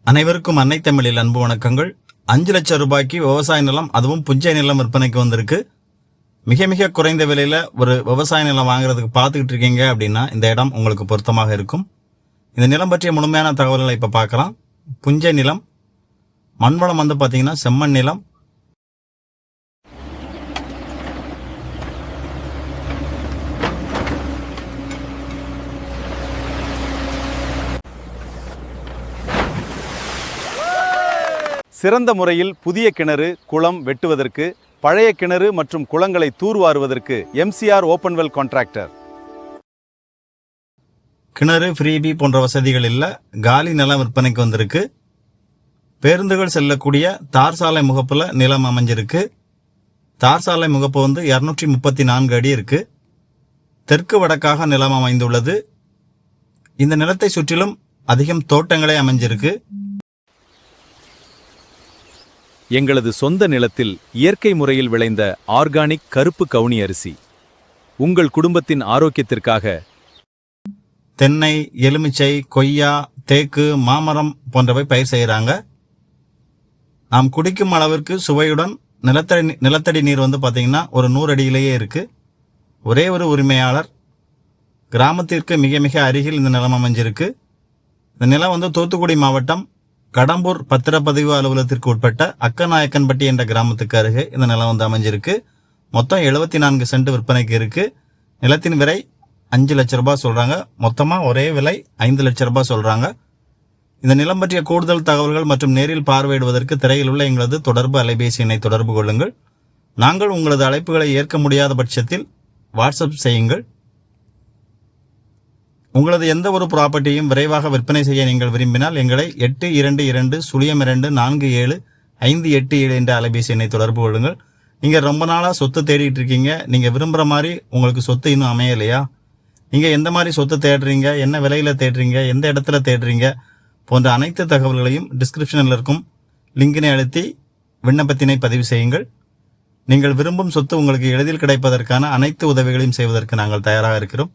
அனைவருக்கும் அன்னை தமிழில் அன்பு வணக்கங்கள். 5 லட்சம் ரூபாய்க்கு விவசாய நிலம், அதுவும் புஞ்சை நிலம் விற்பனைக்கு வந்திருக்கு. மிக மிக குறைந்த விலையில ஒரு விவசாய நிலம் வாங்குறதுக்கு பார்த்துக்கிட்டு இருக்கீங்க அப்படின்னா இந்த இடம் உங்களுக்கு பொருத்தமாக இருக்கும். இந்த நிலம் பற்றிய முழுமையான தகவல்களை இப்போ பார்க்கலாம். புஞ்சை நிலம், மண்வளம் வந்து பார்த்தீங்கன்னா செம்மண் நிலம். சிறந்த முறையில் புதிய கிணறு, குளம் வெட்டுவதற்கு, பழைய கிணறு மற்றும் குளங்களை தூர்வாருவதற்கு MCR ஓப்பன்வெல் கான்ட்ராக்டர். கிணறு, ஃப்ரீபி போன்ற வசதிகள் இல்லை, காலி நிலம் விற்பனைக்கு வந்திருக்கு. பேருந்துகள் செல்லக்கூடிய தார் சாலை முகப்பில் நிலம் அமைஞ்சிருக்கு. தார் சாலை முகப்பு வந்து 234 அடி இருக்கு. தெற்கு வடக்காக நிலம் அமைந்துள்ளது. இந்த நிலத்தை சுற்றிலும் அதிகம் தோட்டங்களே அமைஞ்சிருக்கு. எங்களது சொந்த நிலத்தில் இயற்கை முறையில் விளைந்த ஆர்கானிக் கருப்பு கவுனி அரிசி உங்கள் குடும்பத்தின் ஆரோக்கியத்திற்காக. தென்னை, எலுமிச்சை, கொய்யா, தேக்கு, மாமரம் போன்றவை பயிர் செய்கிறாங்க. நாம் குடிக்கும் அளவிற்கு சுவையுடன் நிலத்தடி நீர் வந்து பார்த்தீங்கன்னா ஒரு 100 அடியிலேயே இருக்கு. ஒரே ஒரு உரிமையாளர். கிராமத்திற்கு மிக மிக அருகில் இந்த நிலம் அமைஞ்சிருக்கு. இந்த நிலம் வந்து தூத்துக்குடி மாவட்டம் கடம்பூர் பத்திரப்பதிவு அலுவலகத்திற்கு உட்பட்ட அக்கநாயக்கன்பட்டி என்ற கிராமத்துக்கு அருகே இந்த நிலம் வந்து அமைஞ்சிருக்கு. மொத்தம் 74 சென்ட் விற்பனைக்கு இருக்கு. நிலத்தின் விலை 5 லட்சம் ரூபாய் சொல்றாங்க. மொத்தமாக ஒரே விலை 5 லட்சம் ரூபாய் சொல்றாங்க. இந்த நிலம் பற்றிய கூடுதல் தகவல்கள் மற்றும் நேரில் பார்வையிடுவதற்கு திரையில் உள்ள எங்களது தொடர்பு அலைபேசி எண்ணை தொடர்பு கொள்ளுங்கள். நாங்கள் உங்களது அழைப்புகளை ஏற்க முடியாத பட்சத்தில் வாட்ஸ்அப் செய்யுங்கள். உங்களது எந்த ஒரு ப்ராப்பர்ட்டியும் விரைவாக விற்பனை செய்ய நீங்கள் விரும்பினால் எங்களை 8220475887 என்ற அலைபேசி எண்ணை தொடர்பு கொள்ளுங்கள். நீங்கள் ரொம்ப நாளாக சொத்து தேடிட்டு இருக்கீங்க. நீங்கள் விரும்புகிற மாதிரி உங்களுக்கு சொத்து இன்னும் அமையலையா? நீங்கள் எந்த மாதிரி சொத்து தேடுறீங்க, என்ன விலையில் தேடுறீங்க, எந்த இடத்துல தேடுறீங்க போன்ற அனைத்து தகவல்களையும் டிஸ்கிரிப்ஷனில் இருக்கும் லிங்கினை அழுத்தி விண்ணப்பத்தினை பதிவு செய்யுங்கள். நீங்கள் விரும்பும் சொத்து உங்களுக்கு எளிதில் கிடைப்பதற்கான அனைத்து உதவிகளையும் செய்வதற்கு நாங்கள் தயாராக இருக்கிறோம்.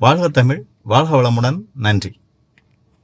வாழ்க தமிழ், வாழ்க வளமுடன். நன்றி.